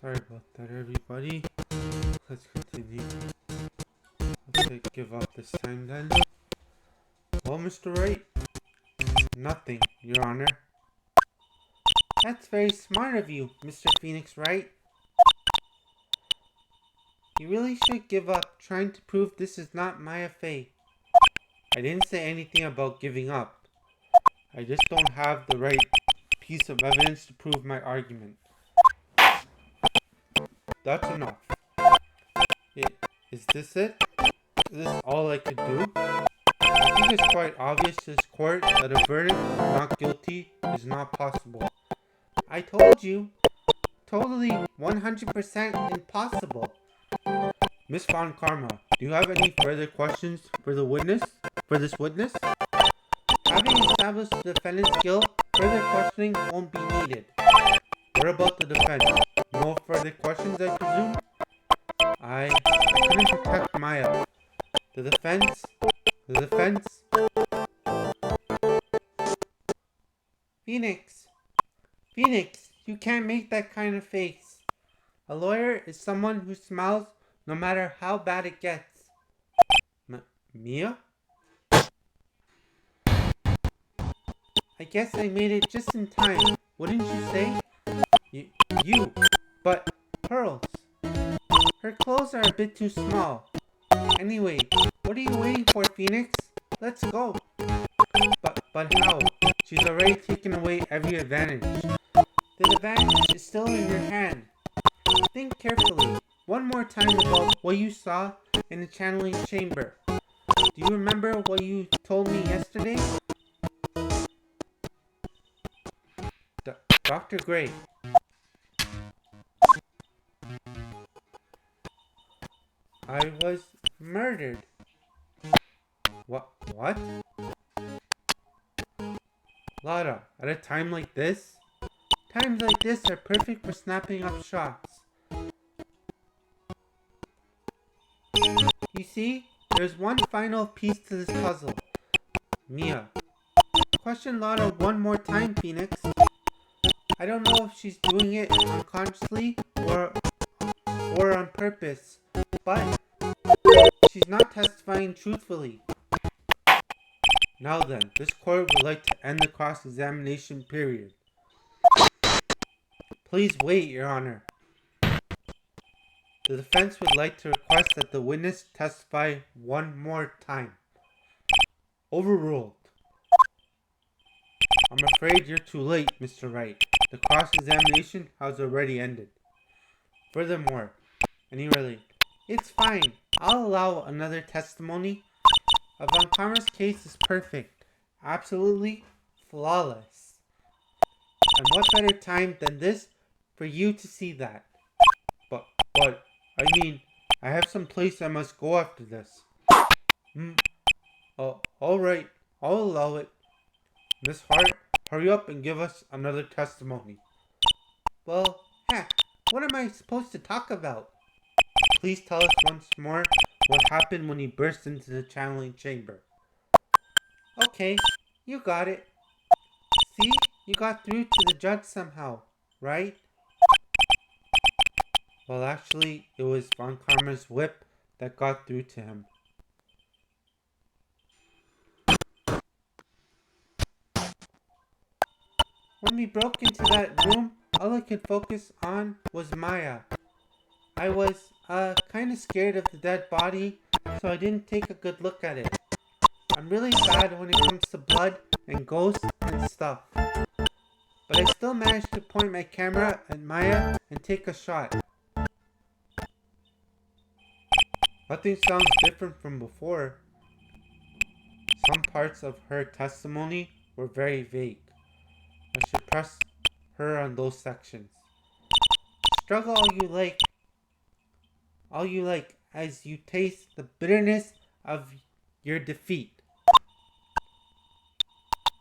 Sorry about that, everybody. Let's continue. Let's give up this time then. Well, Mr. Wright? Nothing, Your Honor. That's very smart of you, Mr. Phoenix Wright. You really should give up trying to prove this is not Maya Fey. I didn't say anything about giving up. I just don't have the right piece of evidence to prove my argument. That's enough. Is this it? Is this all I could do? I think it's quite obvious to this court that a verdict of not guilty is not possible. I told you. Totally 100% impossible. Miss Von Karma, do you have any further questions for the witness? For this witness? Having established the defendant's guilt, further questioning won't be needed. What about the defense? No further questions, I presume? I couldn't protect Maya. The defense? Phoenix, you can't make that kind of face. A lawyer is someone who smiles no matter how bad it gets. Mia? I guess I made it just in time, wouldn't you say? You, but pearls. Her clothes are a bit too small. Anyway, what are you waiting for, Phoenix? Let's go. But how? She's already taken away every advantage. The advantage is still in your hand. Think carefully. One more time about what you saw in the channeling chamber. Do you remember what you told me yesterday? Dr. Gray. I was murdered. What? Lara, at a time like this? Times like this are perfect for snapping up shots. You see, there's one final piece to this puzzle. Mia. Question Lara one more time, Phoenix. I don't know if she's doing it unconsciously or on purpose, but she's not testifying truthfully. Now then, this court would like to end the cross-examination period. Please wait, Your Honor. The defense would like to request that the witness testify one more time. Overruled. I'm afraid you're too late, Mr. Wright. The cross-examination has already ended. Furthermore, and he really, it's fine. I'll allow another testimony. Von Karma's case is perfect. Absolutely flawless. And what better time than this for you to see that? But, I mean, I have some place I must go after this. Alright, I'll allow it. Miss Hart, hurry up and give us another testimony. Well, heck, what am I supposed to talk about? Please tell us once more what happened when he burst into the channeling chamber. Okay, you got it. See, you got through to the judge somehow, right? Well, actually, it was Von Karma's whip that got through to him. When we broke into that room, all I could focus on was Maya. I was, kind of scared of the dead body, so I didn't take a good look at it. I'm really bad when it comes to blood and ghosts and stuff. But I still managed to point my camera at Maya and take a shot. Nothing sounds different from before. Some parts of her testimony were very vague. I should press her on those sections. Struggle all you like as you taste the bitterness of your defeat.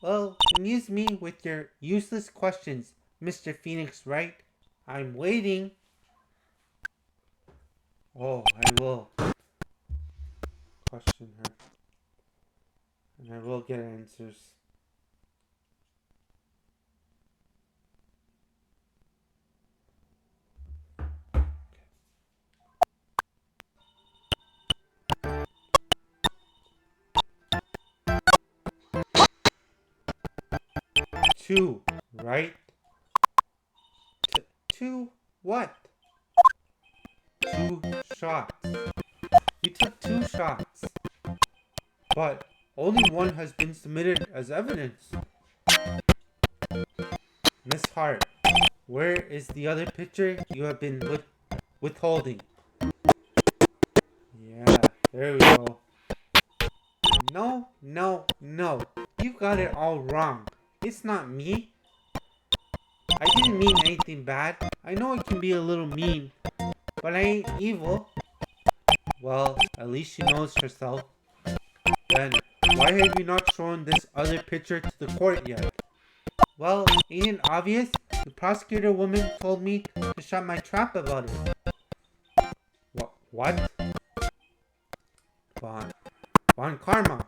Well, amuse me with your useless questions, Mr. Phoenix Wright. I'm waiting. Oh, I will question her. And I will get answers. two, right? Two what? Two shots. You took two shots. But only one has been submitted as evidence. Miss Hart, where is the other picture you have been withholding? Yeah, there we go. No, no, no. You got it all wrong. It's not me. I didn't mean anything bad. I know it can be a little mean, but I ain't evil. Well, at least she knows herself. Then, why have you not shown this other picture to the court yet? Well, ain't it obvious? The prosecutor woman told me to shut my trap about it. What? Von Karma.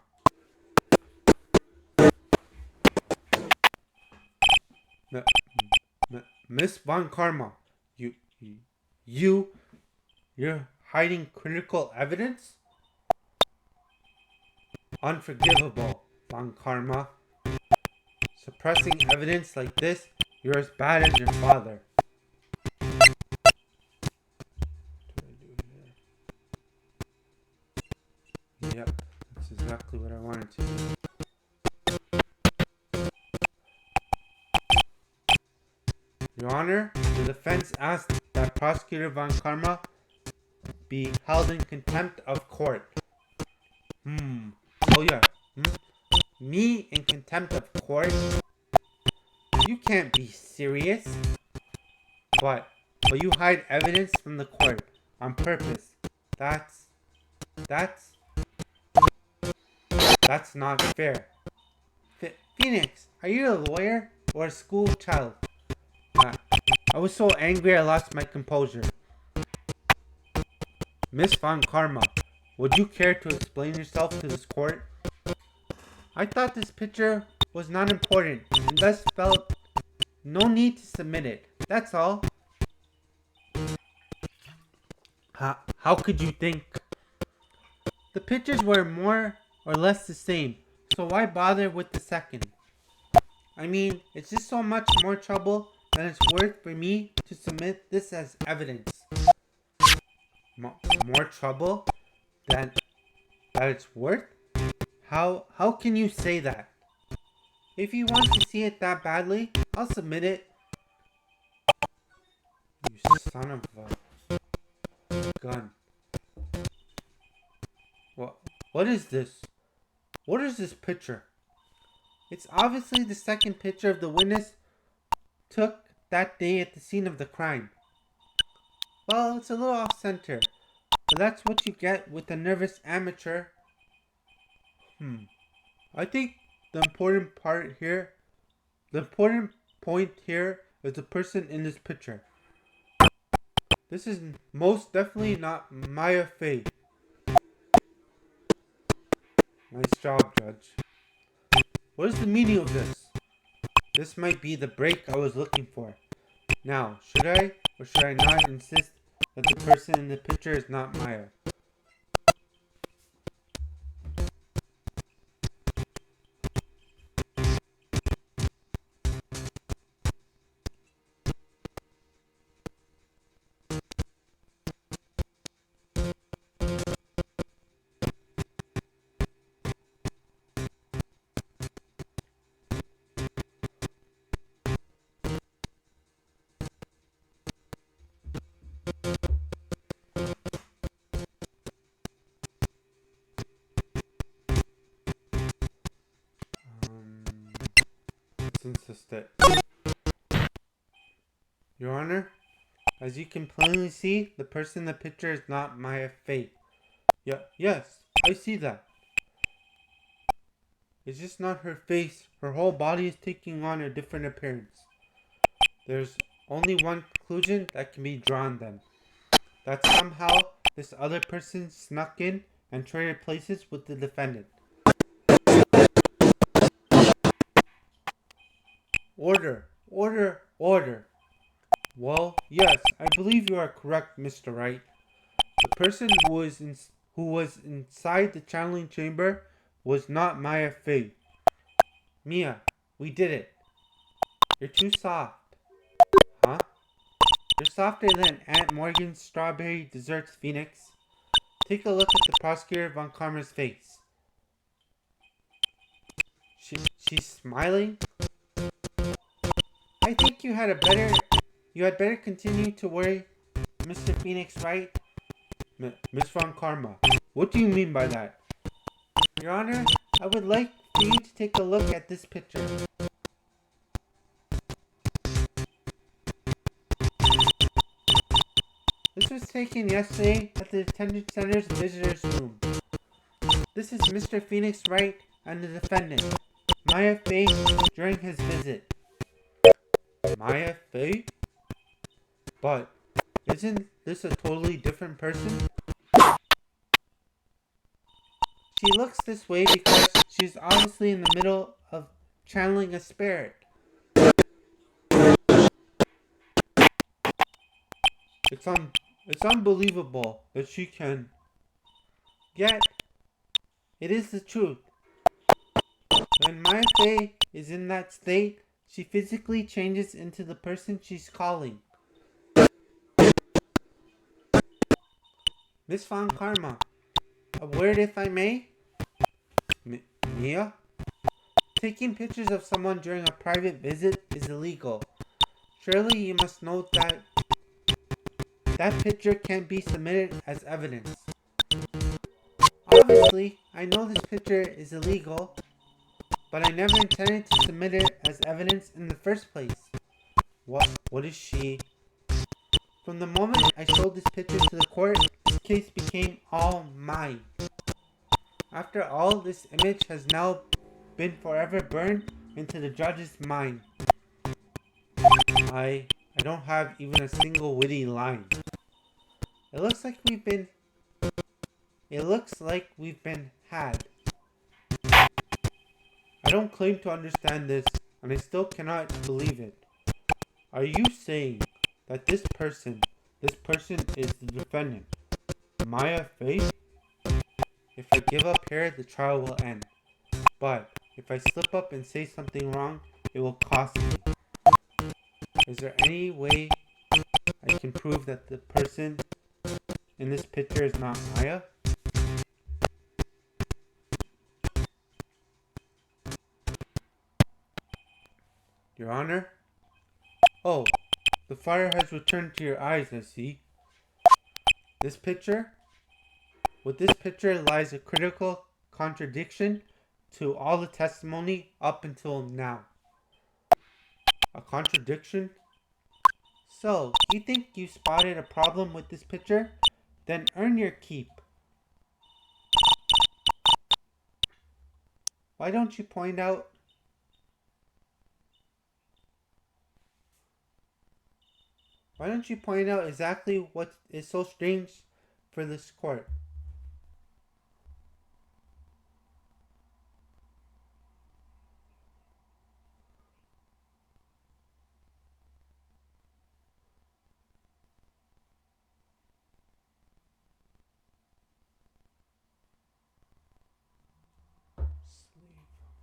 Miss Von Karma, you're hiding critical evidence? Unforgivable, Von Karma. Suppressing evidence like this, you're as bad as your father. Yep, that's exactly what I wanted to do. Your Honor, the defense asked that Prosecutor Von Karma be held in contempt of court. Oh yeah. Me in contempt of court? You can't be serious. But you hide evidence from the court on purpose. That's not fair. Phoenix, are you a lawyer or a school child? I was so angry I lost my composure. Miss Von Karma, would you care to explain yourself to this court? I thought this picture was not important and thus felt no need to submit it. That's all. How could you think? The pictures were more or less the same, so why bother with the second? I mean, it's just so much more trouble than it's worth for me to submit this as evidence. More trouble than that it's worth? How can you say that? If you want to see it that badly, I'll submit it. You son of a gun. What is this? What is this picture? It's obviously the second picture of the witness took that day at the scene of the crime. Well, it's a little off center, but that's what you get with a nervous amateur. I think the important point here is the person in this picture. This is most definitely not Maya Fey. Nice job, Judge. What is the meaning of this? This might be the break I was looking for. Now, should I or should I not insist that the person in the picture is not Maya? Insist it. Your Honor, as you can plainly see, the person in the picture is not Maya Fey. Yes, I see that. It's just not her face. Her whole body is taking on a different appearance. There's only one conclusion that can be drawn then. That somehow this other person snuck in and traded places with the defendant. Order. Well, yes, I believe you are correct, Mr. Wright. The person who was inside the channeling chamber was not Maya Fey. Mia, we did it. You're too soft. Huh? You're softer than Aunt Morgan's strawberry desserts, Phoenix. Take a look at the prosecutor von Karma's face. She's smiling? I think you had better continue to worry, Mr. Phoenix, right? Miss von Karma, what do you mean by that? Your Honor, I would like for you to take a look at this picture. This was taken yesterday at the detention center's visitors room. This is Mr. Phoenix Wright and the defendant, Maya Fey, during his visit. Maya Fey? But isn't this a totally different person? She looks this way because she's obviously in the middle of channeling a spirit. It's unbelievable that she can. Yet, it is the truth. When Maya Fey is in that state, she physically changes into the person she's calling. Miss Von Karma, a word if I may? Mia? Taking pictures of someone during a private visit is illegal. Surely you must note that that picture can't be submitted as evidence. Obviously, I know this picture is illegal, but I never intended to submit it as evidence in the first place. What is she? From the moment I showed this picture to the court, this case became all mine. After all, this image has now been forever burned into the judge's mind. I don't have even a single witty line. It looks like we've been had. I don't claim to understand this, and I still cannot believe it. Are you saying that this person is the defendant, Maya Fey? If I give up here, the trial will end. But if I slip up and say something wrong, it will cost me. Is there any way I can prove that the person in this picture is not Maya? Your Honor? Oh, the fire has returned to your eyes, I see. With this picture lies a critical contradiction to all the testimony up until now. A contradiction? So, you think you spotted a problem with this picture? Then earn your keep. Why don't you point out exactly what is so strange for this court?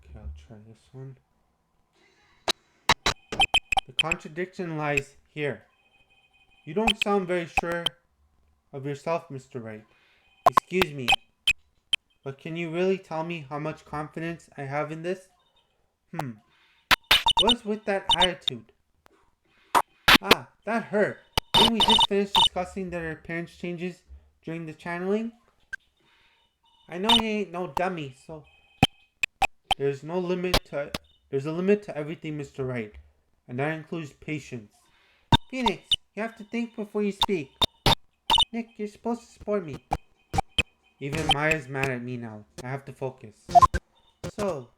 Okay, I'll try this one. The contradiction lies here. You don't sound very sure of yourself, Mr. Wright. Excuse me, but can you really tell me how much confidence I have in this? What's with that attitude? Ah, that hurt. Didn't we just finish discussing that her appearance changes during the channeling? I know you ain't no dummy, so there's a limit to everything, Mr. Wright, and that includes patience. Phoenix, you have to think before you speak. Nick, you're supposed to support me. Even Maya's mad at me now. I have to focus. So,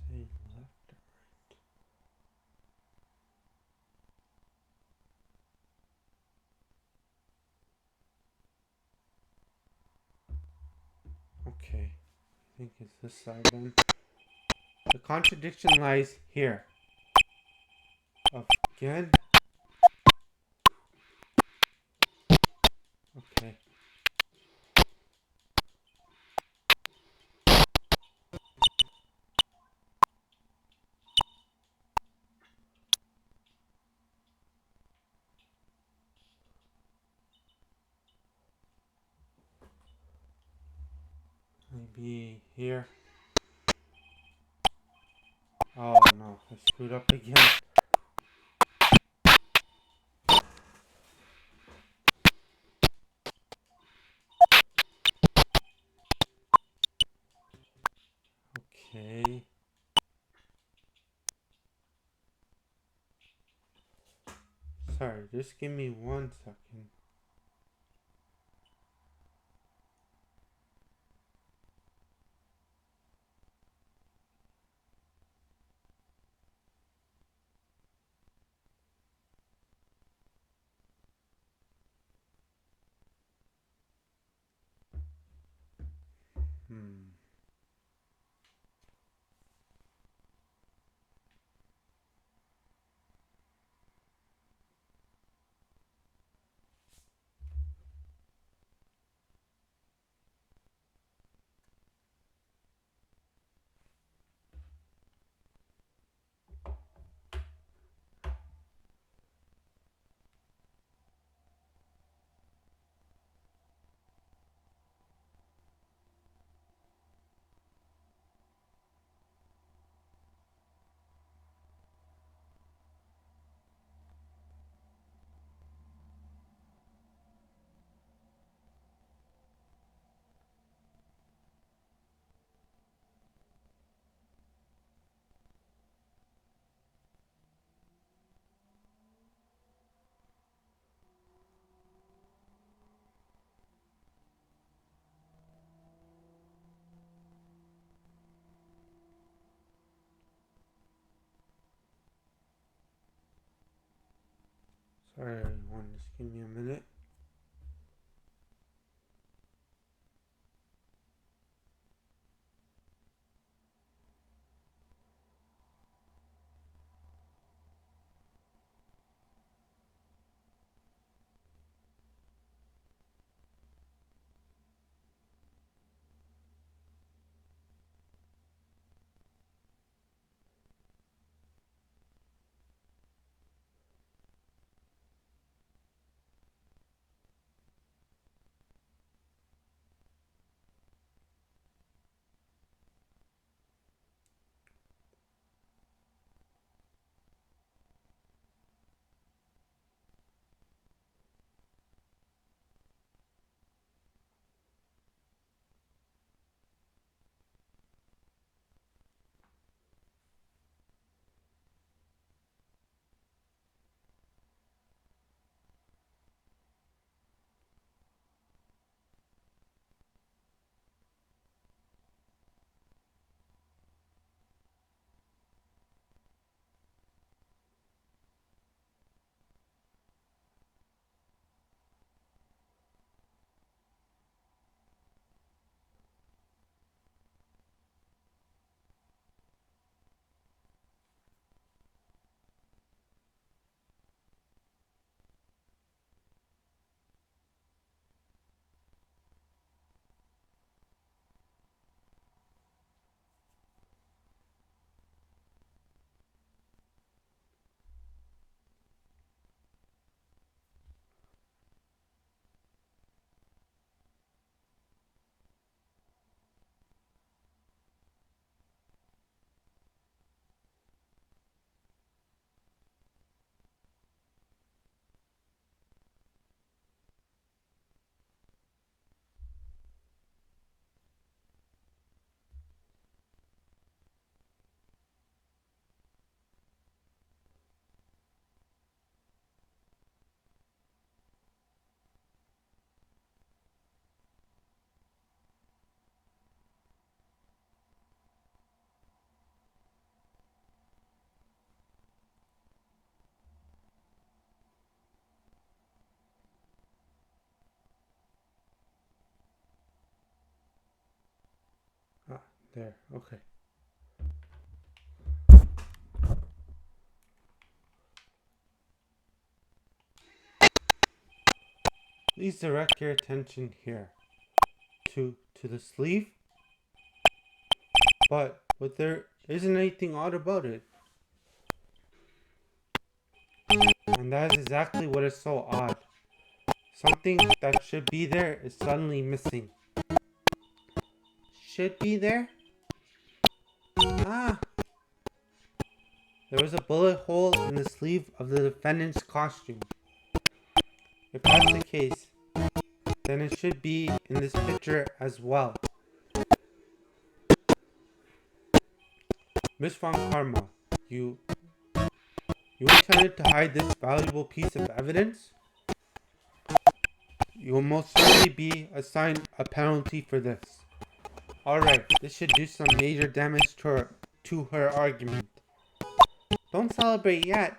say left or right? Okay. I think it's this side then. The contradiction lies here. Again. Maybe here. Oh no, I screwed up again. Okay. Sorry, just give me 1 second. Hmm. Sorry everyone, just give me a minute. Ah, there, okay. Please direct your attention here to the sleeve, but there isn't anything odd about it. And that is exactly what is so odd. Something that should be there is suddenly missing. should be there? Ah, there was a bullet hole in the sleeve of the defendant's costume. If that's the case, then it should be in this picture as well. Miss Von Karma, you intended to hide this valuable piece of evidence? You will most certainly be assigned a penalty for this. Alright, this should do some major damage to her argument. Don't celebrate yet.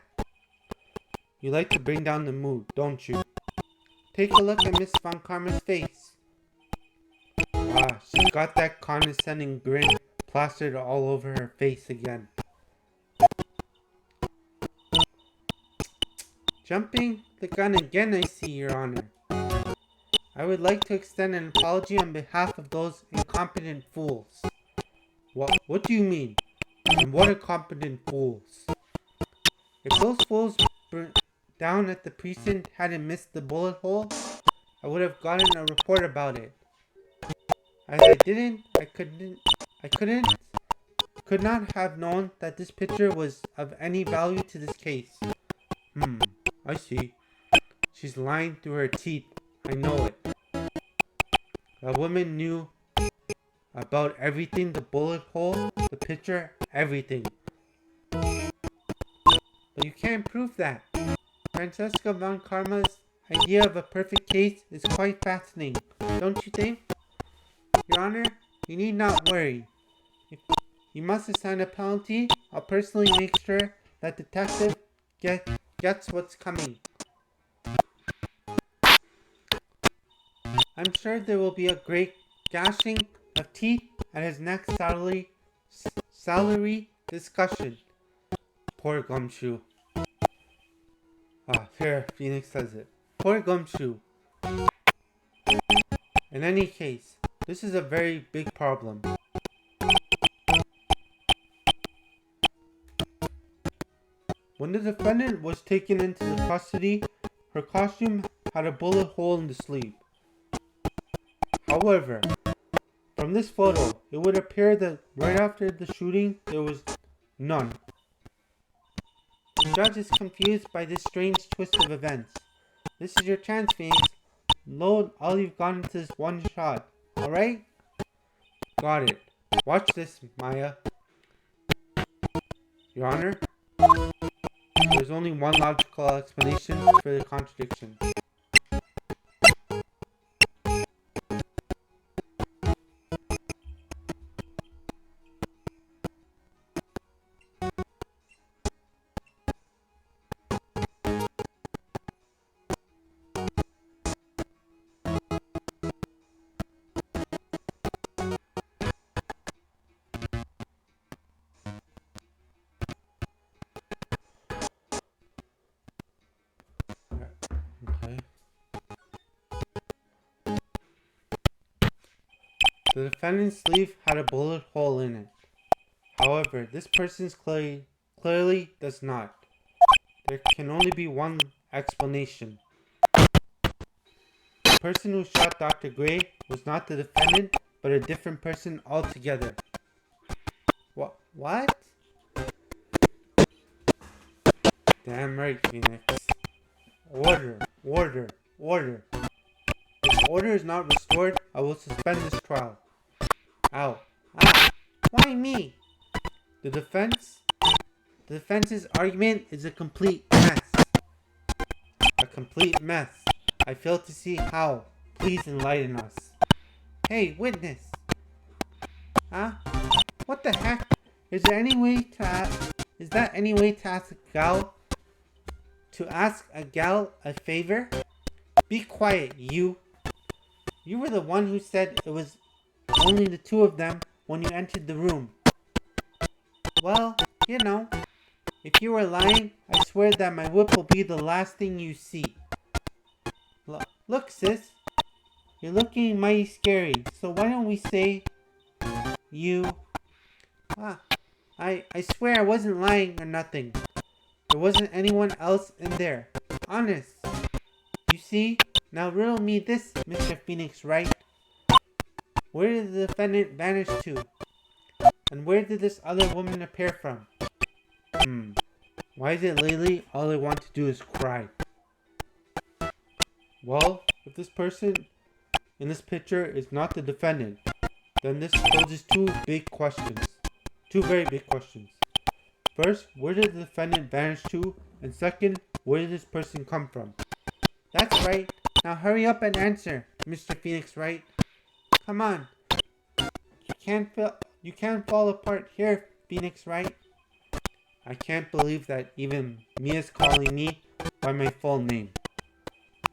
You like to bring down the mood, don't you? Take a look at Miss Von Karma's face. Ah, she's got that condescending grin plastered all over her face again. Jumping the gun again, I see, Your Honor. I would like to extend an apology on behalf of those incompetent fools. What do you mean? And what incompetent fools? If those fools down at the precinct hadn't missed the bullet hole, I would have gotten a report about it. As I didn't, could not have known that this picture was of any value to this case. I see. She's lying through her teeth. I know it. The woman knew about everything, the bullet hole, the picture, everything. But you can't prove that. Francesca Von Karma's idea of a perfect case is quite fascinating, don't you think? Your Honor, you need not worry. If you must assign a penalty, I'll personally make sure that detective gets what's coming. I'm sure there will be a great gashing of teeth at his next salary discussion. Poor Gumshoe. Here, Phoenix says it. Poor Gumshoe. In any case, this is a very big problem. When the defendant was taken into the custody, her costume had a bullet hole in the sleeve. However, from this photo, it would appear that right after the shooting, there was none. The judge is confused by this strange twist of events. This is your chance, Phoenix. Load all you've got into this one shot, alright? Got it. Watch this, Maya. Your Honor, there's only one logical explanation for the contradiction. The defendant's sleeve had a bullet hole in it. However, this person's clearly does not. There can only be one explanation. The person who shot Dr. Gray was not the defendant, but a different person altogether. What? Damn right, Phoenix. Order. If order is not restored, I will suspend this trial. Ow. Why me? The defense's argument is a complete mess. A complete mess. I fail to see how. Please enlighten us. Hey, witness. What the heck? Is that any way to ask a gal a favor? Be quiet, you. You were the one who said it was only the two of them when you entered the room. Well, you know, if you were lying, I swear that my whip will be the last thing you see. Look, sis, you're looking mighty scary, so why don't we say you... I swear I wasn't lying or nothing. There wasn't anyone else in there. Honest. You see? Now riddle me this, Mr. Phoenix Wright. Where did the defendant vanish to? And where did this other woman appear from? Why is it lately all I want to do is cry? Well, if this person in this picture is not the defendant, then this poses two big questions. Two very big questions. First, where did the defendant vanish to? And second, where did this person come from? That's right. Now hurry up and answer, Mr. Phoenix Wright. Come on. You can't fall apart here, Phoenix Wright. I can't believe that even Mia's calling me by my full name.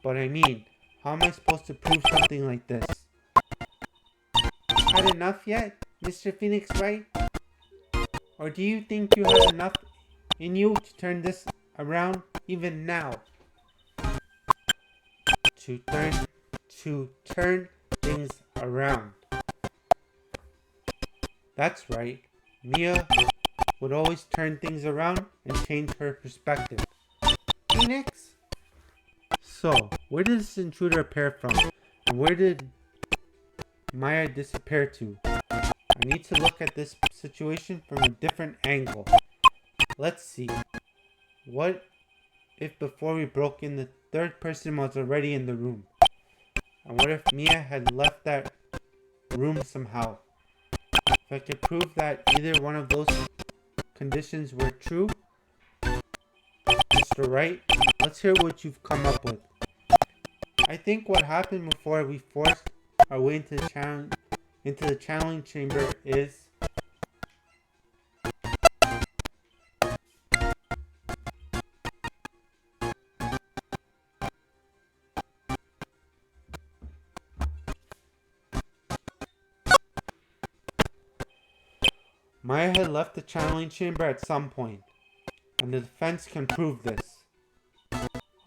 But I mean, how am I supposed to prove something like this? Had enough yet, Mr. Phoenix Wright? Or do you think you have enough in you to turn this around even now? To turn things around. That's right. Mia would always turn things around and change her perspective. Phoenix? So, where did this intruder appear from? And where did Maya disappear to? I need to look at this situation from a different angle. Let's see. What if before we broke in the third person was already in the room? And what if Mia had left that room somehow? If I could prove that either one of those conditions were true, Mr. Wright, let's hear what you've come up with. I think what happened before we forced our way into the channeling chamber is Maya had left the channeling chamber at some point, and the defense can prove this.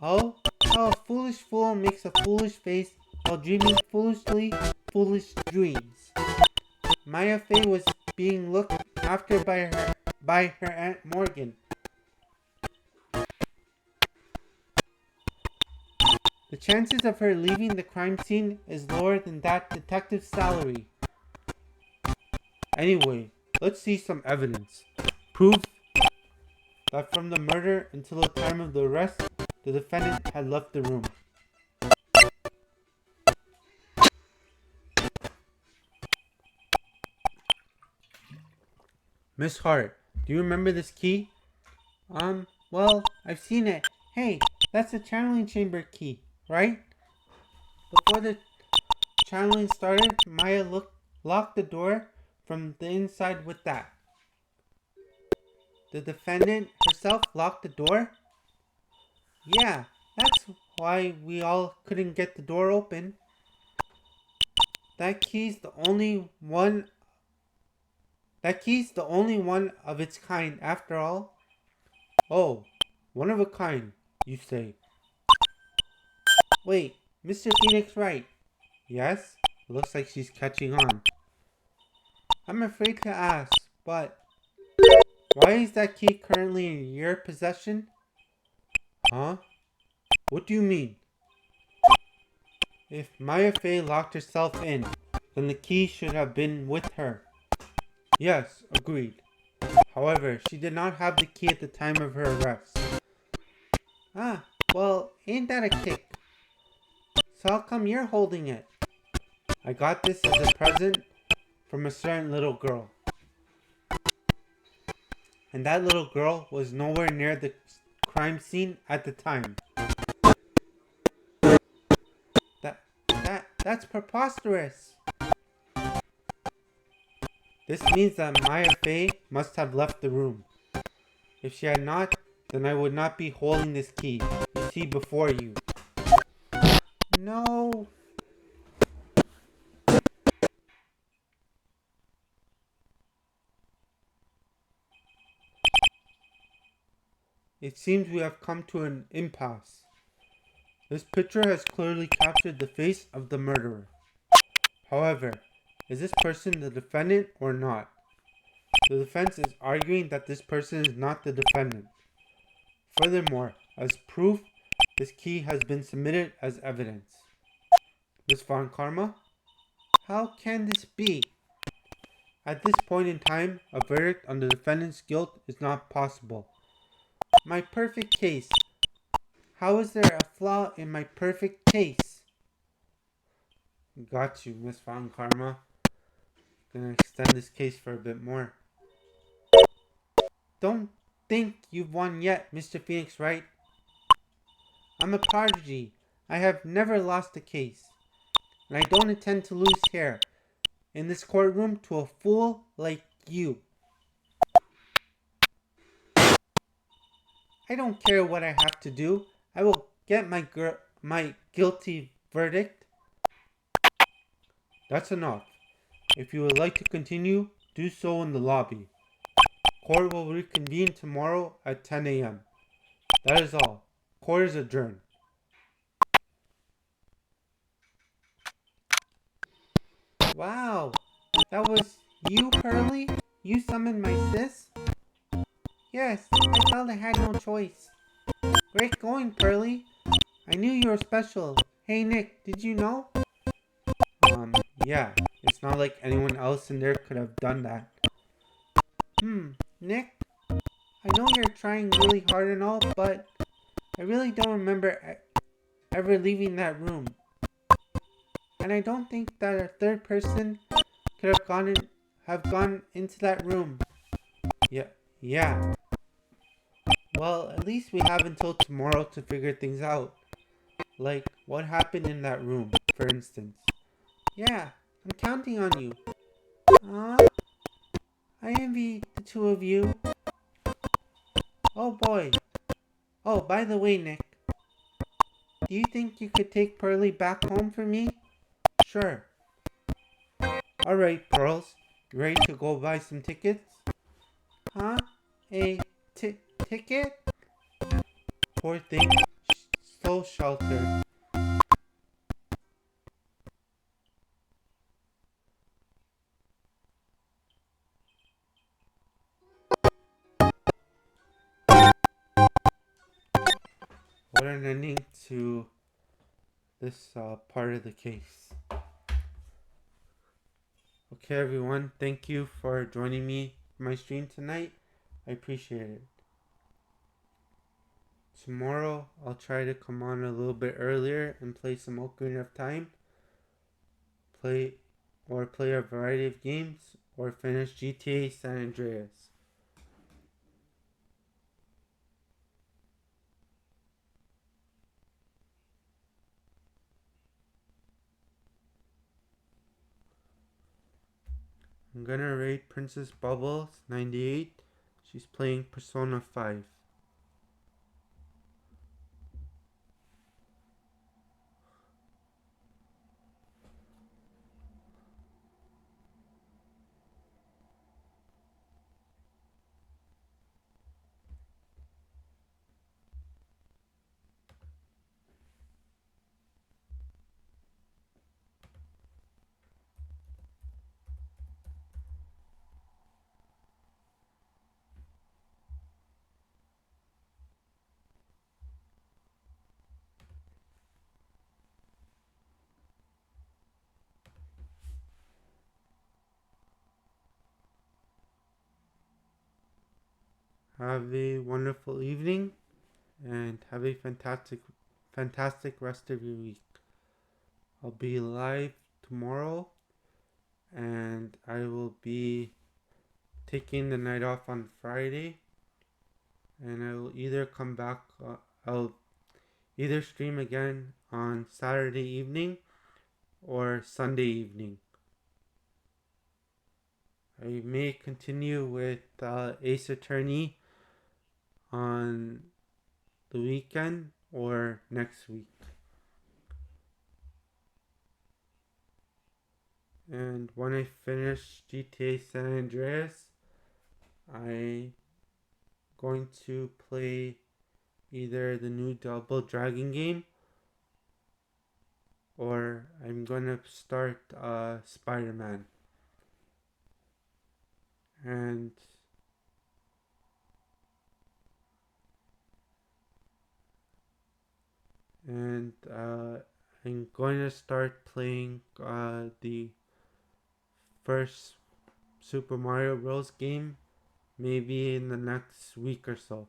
Oh, how a foolish fool makes a foolish face while dreaming foolish dreams. Maya Fey was being looked after by her Aunt Morgan. The chances of her leaving the crime scene is lower than that detective's salary. Anyway, let's see some evidence. Proof that from the murder until the time of the arrest, the defendant had left the room. Miss Hart, do you remember this key? Well, I've seen it. Hey, that's the channeling chamber key, right? Before the channeling started, Maya locked the door from the inside with that. The defendant herself locked the door? Yeah, that's why we all couldn't get the door open. That key's the only one of its kind after all. Oh, one of a kind, you say. Wait, Mr. Phoenix Wright. Yes? It looks like she's catching on. I'm afraid to ask, but why is that key currently in your possession? Huh? What do you mean? If Maya Fey locked herself in, then the key should have been with her. Yes, agreed. However, she did not have the key at the time of her arrest. Ah, well, ain't that a kick? So how come you're holding it? I got this as a present from a certain little girl. And that little girl was nowhere near the crime scene at the time. That's preposterous. This means that Maya Fey must have left the room. If she had not, then I would not be holding this key you see before you. No. It seems we have come to an impasse. This picture has clearly captured the face of the murderer. However, is this person the defendant or not? The defense is arguing that this person is not the defendant. Furthermore, as proof, this key has been submitted as evidence. Ms. Von Karma? How can this be? At this point in time, a verdict on the defendant's guilt is not possible. My perfect case. How is there a flaw in my perfect case? Got you, Miss Von Karma. Gonna extend this case for a bit more. Don't think you've won yet, Mr. Phoenix Wright. I'm a prodigy. I have never lost a case. And I don't intend to lose here, in this courtroom, to a fool like you. I don't care what I have to do. I will get my guilty verdict. That's enough. If you would like to continue, do so in the lobby. Court will reconvene tomorrow at 10 a.m. That is all. Court is adjourned. Wow, that was you, Pearly? You summoned my sis? Yes, I felt I had no choice. Great going, Pearly. I knew you were special. Hey, Nick, did you know? Um, yeah. It's not like anyone else in there could have done that. Nick, I know you're trying really hard and all, but I really don't remember ever leaving that room. And I don't think that a third person could have gone into that room. Yeah. Well, at least we have until tomorrow to figure things out. Like, what happened in that room, for instance. Yeah, I'm counting on you. Aw, I envy the two of you. Oh boy. Oh, by the way, Nick, do you think you could take Pearly back home for me? Sure. Alright, Pearls. You ready to go buy some tickets? Huh? A ticket? Poor thing. So sheltered. What an ending to this part of the case. Okay, everyone. Thank you for joining me for my stream tonight. I appreciate it. Tomorrow, I'll try to come on a little bit earlier and play some Ocarina of Time. Play a variety of games or finish GTA San Andreas. I'm gonna rate Princess Bubbles 98. She's playing Persona 5. Have a wonderful evening and have a fantastic rest of your week. I'll be live tomorrow and I will be taking the night off on Friday, and I will either come back, I'll either stream again on Saturday evening or Sunday evening. I may continue with Ace Attorney on the weekend or next week. And when I finish GTA San Andreas, I'm going to play either the new Double Dragon game or I'm going to start Spider-Man. And I'm going to start playing the first Super Mario Bros. Game, maybe in the next week or so.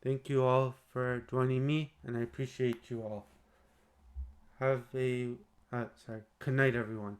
Thank you all for joining me, and I appreciate you all. Have a good night, everyone.